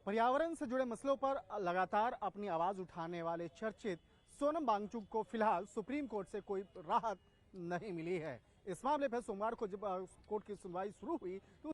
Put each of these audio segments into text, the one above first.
पर्यावरण से जुड़े मसलों पर लगातार अपनी आवाज उठाने वाले चर्चित सोनम वांगचुक को फिलहाल सुप्रीम कोर्ट से कोई राहत नहीं मिली है। इस मामले पर सोमवार को जब कोर्ट की सुनवाई शुरू हुई तो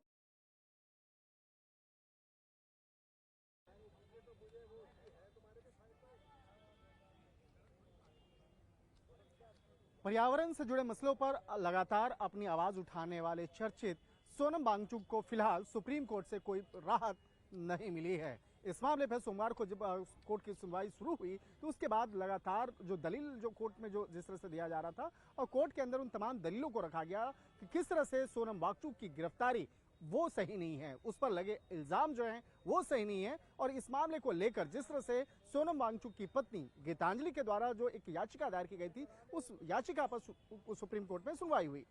पर्यावरण से जुड़े मसलों पर लगातार अपनी आवाज उठाने वाले चर्चित सोनम वांगचुक को फिलहाल सुप्रीम कोर्ट से कोई राहत नहीं मिली है। इस मामले पर सोमवार को जब कोर्ट की सुनवाई शुरू हुई तो उसके बाद लगातार जो दलील जो कोर्ट में जो जिस तरह से दिया जा रहा था और कोर्ट के अंदर उन तमाम दलीलों को रखा गया कि किस तरह से सोनम वांगचुक की गिरफ्तारी वो सही नहीं है, उस पर लगे इल्जाम जो हैं वो सही नहीं है। और इस मामले को लेकर जिस तरह से सोनम वांगचुक की पत्नी गीतांजलि के द्वारा जो एक याचिका दायर की गई थी, उस याचिका पर सुप्रीम कोर्ट में सुनवाई हुई।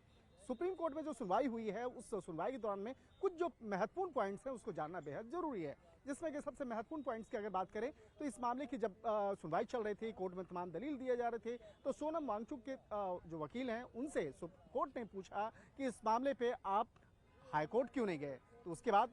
सुप्रीम कोर्ट में जो सुनवाई हुई है उस सुनवाई के दौरान में कुछ जो महत्वपूर्ण पॉइंट्स हैं उसको जानना बेहद जरूरी है, जिसमें कि सबसे महत्वपूर्ण पॉइंट्स की अगर बात करें तो इस मामले की जब सुनवाई चल रही थी, कोर्ट में तमाम दलील दिए जा रहे थे, तो सोनम वांगचुक के जो वकील हैं उनसे कोर्ट ने पूछा कि इस मामले पे आप हाईकोर्ट क्यों नहीं गए। तो उसके बाद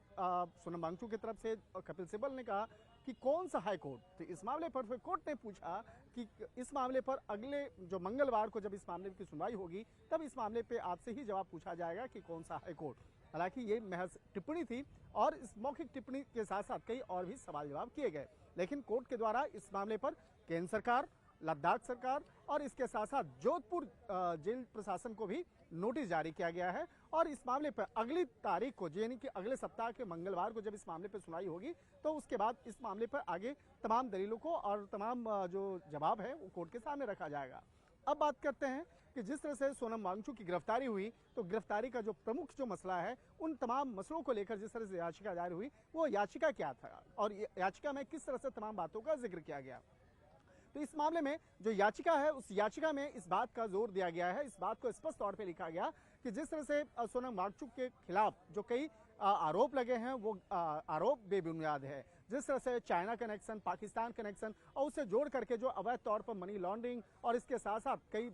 सोनम वांगचुक की तरफ से कपिल सिब्बल ने कहा कि कौन सा हाई कोर्ट। तो इस मामले पर फिर कोर्ट ने पूछा कि इस मामले पर अगले जो मंगलवार को जब इस मामले की सुनवाई होगी तब इस मामले पे आपसे ही जवाब पूछा जाएगा कि कौन सा हाई कोर्ट। हालांकि ये महज टिप्पणी थी और इस मौखिक टिप्पणी के साथ साथ कई और भी सवाल जवाब किए गए, लेकिन कोर्ट के द्वारा इस मामले पर केंद्र सरकार, लद्दाख सरकार और इसके साथ साथ जोधपुर जेल प्रशासन को भी नोटिस जारी किया गया है। और इस मामले पर अगली तारीख को यानी कि अगले सप्ताह के मंगलवार को जब इस मामले पर सुनवाई होगी तो उसके बाद इस मामले पर आगे तमाम दलीलों को और तमाम जो जवाब है वो कोर्ट के सामने रखा जाएगा। अब बात करते हैं कि जिस तरह से सोनम वांगचुक की गिरफ्तारी हुई तो गिरफ्तारी का जो प्रमुख जो मसला है उन तमाम मसलों को लेकर जिस तरह से याचिका दायर हुई वो याचिका क्या था और याचिका में किस तरह से तमाम बातों का जिक्र किया गया। तो इस मामले में जो याचिका है उस याचिका में इस बात का जोर दिया गया है, इस बात को स्पष्ट तौर पे लिखा गया कि जिस तरह से सोनम वांगचुक के खिलाफ जो कई आरोप लगे हैं वो आरोप बेबुनियाद है। जिस तरह से चाइना कनेक्शन, पाकिस्तान कनेक्शन और उससे जोड़ करके जो अवैध तौर पर मनी लॉन्ड्रिंग और इसके साथ साथ कई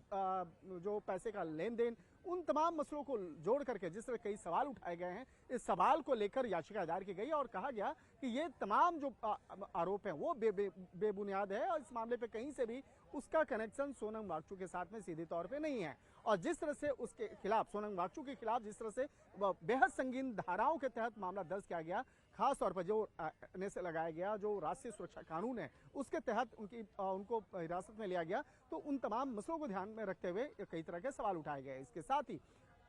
जो पैसे का लेन देन, उन तमाम मसलों को जोड़ करके जिस तरह कई सवाल उठाए गए हैं, इस सवाल को लेकर याचिका दायर की गई और कहा गया कि ये तमाम जो आरोप हैं वो बेबुनियाद है और इस मामले पे कहीं से भी उसका कनेक्शन सोनम वांगचुक के साथ में सीधे तौर पे नहीं है। और जिस तरह से उसके खिलाफ, सोनम वांगचुक के खिलाफ जिस तरह से बेहद संगीन धाराओं के तहत मामला दर्ज किया गया, खास तौर पर जो से लगाया गया जो राष्ट्रीय सुरक्षा कानून है उसके तहत उनको हिरासत में लिया गया, तो उन तमाम मसलों को ध्यान में रखते हुए कई तरह के सवाल उठाए गए। इसके साथ ही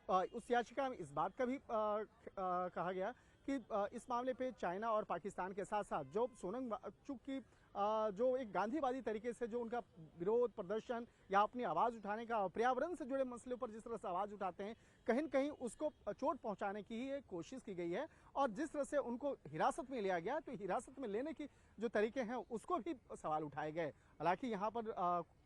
उस याचिका में इस बात का भी कहा गया कि इस मामले पे चाइना और पाकिस्तान के साथ साथ जो सोनम वांगचुक की जो एक गांधीवादी तरीके से जो उनका विरोध प्रदर्शन या अपनी आवाज उठाने का पर्यावरण से जुड़े मसलों पर जिस तरह से आवाज उठाते हैं, कहीं न कहीं उसको चोट पहुंचाने की ही कोशिश की गई है। और जिस तरह से उनको हिरासत में लिया गया तो हिरासत में लेने की जो तरीके हैं उसको भी सवाल उठाए गए। हालांकि यहाँ पर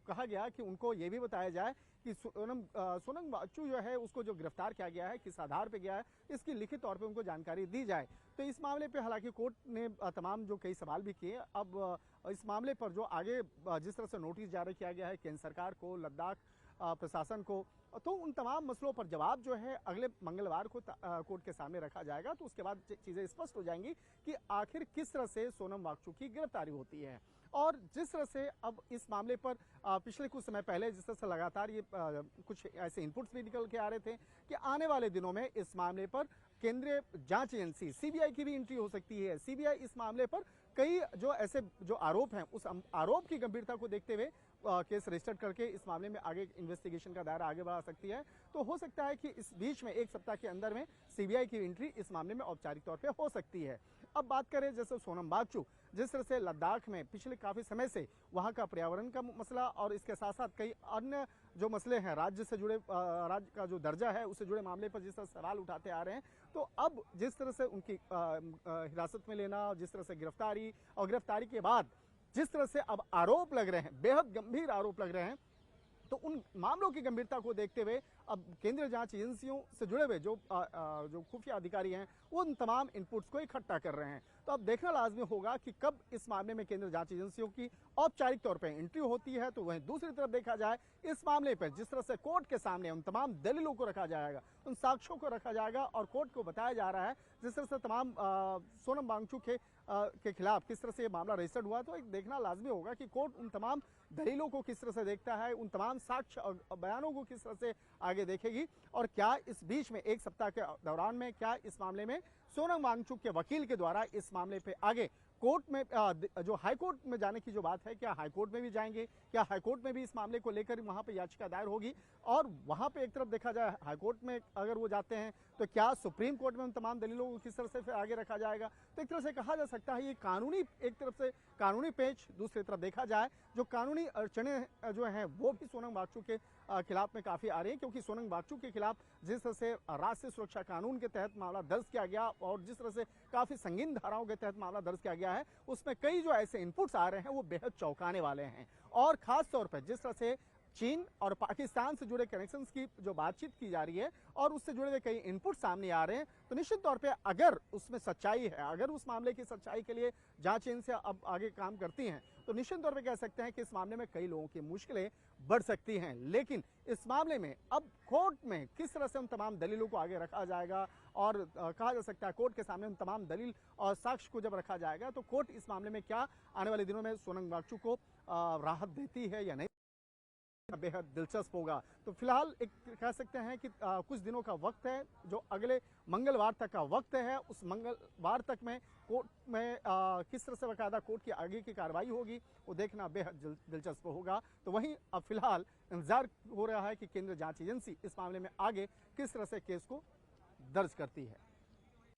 कहा गया कि उनको ये भी बताया जाए कि सोनम वांगचुक जो है उसको जो गिरफ्तार किया गया है किस आधार पे गया है इसकी लिखित तौर पे उनको जानकारी दी जाए। तो इस मामले पे हालांकि कोर्ट ने तमाम जो कई सवाल भी किए। अब इस मामले पर जो आगे जिस तरह से नोटिस जारी किया गया है केंद्र सरकार को, लद्दाख प्रशासन को, तो उन तमाम मसलों पर जवाब जो है अगले मंगलवार को कोर्ट के सामने रखा जाएगा। तो उसके बाद चीजें स्पष्ट हो जाएंगी कि आखिर किस तरह से सोनम वांगचुक की गिरफ्तारी होती है। और जिस तरह से अब इस मामले पर पिछले कुछ समय पहले जिस तरह से लगातार ये कुछ ऐसे इनपुट्स भी निकल के आ रहे थे कि आने वाले दिनों में इस मामले पर केंद्रीय जांच एजेंसी सीबीआई की भी एंट्री हो सकती है। सीबीआई इस मामले पर कई जो ऐसे जो आरोप हैं उस आरोप की गंभीरता को देखते हुए केस रजिस्टर करके इस मामले में आगे इन्वेस्टिगेशन का दायरा आगे बढ़ा सकती है। तो हो सकता है कि इस बीच में एक सप्ताह के अंदर में सीबीआई की एंट्री इस मामले में औपचारिक तौर पे हो सकती है। अब बात करें जैसे सोनम वांगचुक जिस तरह से लद्दाख में पिछले काफी समय से वहां का पर्यावरण का मसला और इसके साथ साथ कई अन्य जो मसले हैं राज्य से जुड़े, राज्य का जो दर्जा है उससे जुड़े मामले पर जिस तरह सवाल उठाते आ रहे हैं, तो अब जिस तरह से उनकी हिरासत में लेना, जिस तरह से गिरफ्तारी और गिरफ्तारी के बाद जिस तरह से अब आरोप लग रहे हैं, बेहद गंभीर आरोप लग रहे हैं, तो उन मामलों की गंभीरता को देखते हुए अब केंद्रीय जांच एजेंसियों से जुड़े हुए जो खुफिया अधिकारी हैं वो उन तमाम इनपुट्स को इकट्ठा कर रहे हैं। तो अब देखना लाजमी होगा कि कब इस मामले में केंद्रीय जांच एजेंसियों की औपचारिक तौर पर एंट्री होती है। तो वहीं दूसरी तरफ देखा जाए इस मामले पर जिस तरह से कोर्ट के सामने उन तमाम दलीलों को रखा जाएगा, उन साक्ष्यों को रखा जाएगा और कोर्ट को बताया जा रहा है जिस तरह से तमाम सोनम वांगचुक के खिलाफ किस तरह से ये मामला रजिस्टर्ड हुआ, तो एक देखना लाजमी होगा कि कोर्ट उन तमाम दलीलों को किस तरह से देखता है, उन तमाम साक्ष्य और बयानों को किस तरह से आगे देखेगी और क्या इस बीच में एक सप्ताह के दौरान में क्या इस मामले में सोनम वांगचुक के वकील के द्वारा इस मामले पे आगे कोर्ट में जो हाई कोर्ट में जाने की जो बात है, क्या हाई कोर्ट में भी जाएंगे, क्या हाई कोर्ट में भी इस मामले को लेकर वहां पे याचिका दायर होगी और वहां पे एक तरफ देखा जाए हाई कोर्ट में अगर वो जाते हैं तो क्या सुप्रीम कोर्ट में उन तमाम दलीलों को किस तरह से फिर आगे रखा जाएगा। तो एक तरह से कहा जा सकता है ये कानूनी, एक तरफ से कानूनी पेच, दूसरी तरफ देखा जाए जो कानूनी अड़चने जो हैं वो भी सोनम वांगचुक के खिलाफ में काफी आ रही है, क्योंकि सोनम वांगचुक के खिलाफ जिस तरह से राष्ट्रीय सुरक्षा कानून के तहत मामला दर्ज किया गया और जिस तरह से काफी संगीन धाराओं के तहत मामला दर्ज किया गया है, उसमें कई जो ऐसे इनपुट्स आ रहे हैं वो बेहद चौंकाने वाले हैं। और खास तौर पर जिस तरह से चीन और पाकिस्तान से जुड़े कनेक्शंस की जो बातचीत की जा रही है और उससे जुड़े हुए कई इनपुट सामने आ रहे हैं, तो निश्चित तौर पे अगर उसमें सच्चाई है, अगर उस मामले की सच्चाई के लिए जांच एजेंसी अब आगे काम करती हैं, तो निश्चित तौर पे कह सकते हैं कि इस मामले में कई लोगों की मुश्किलें बढ़ सकती हैं। लेकिन इस मामले में अब कोर्ट में किस तरह से उन तमाम दलीलों को आगे रखा जाएगा और कहा जा सकता है कोर्ट के सामने उन तमाम दलील और साक्ष्य को जब रखा जाएगा तो कोर्ट इस मामले में क्या आने वाले दिनों में सोनम वांगचुक को राहत देती है या नहीं, बेहद दिलचस्प होगा। तो फिलहाल एक कह सकते हैं कि कुछ दिनों का वक्त है, जो अगले मंगलवार तक का वक्त है, उस मंगलवार तक में कोर्ट में किस तरह से बाकायदा कोर्ट की आगे की कार्रवाई होगी वो देखना बेहद दिलचस्प होगा। तो वहीं अब फिलहाल इंतजार हो रहा है कि केंद्रीय जांच एजेंसी इस मामले में आगे किस तरह से केस को दर्ज करती है।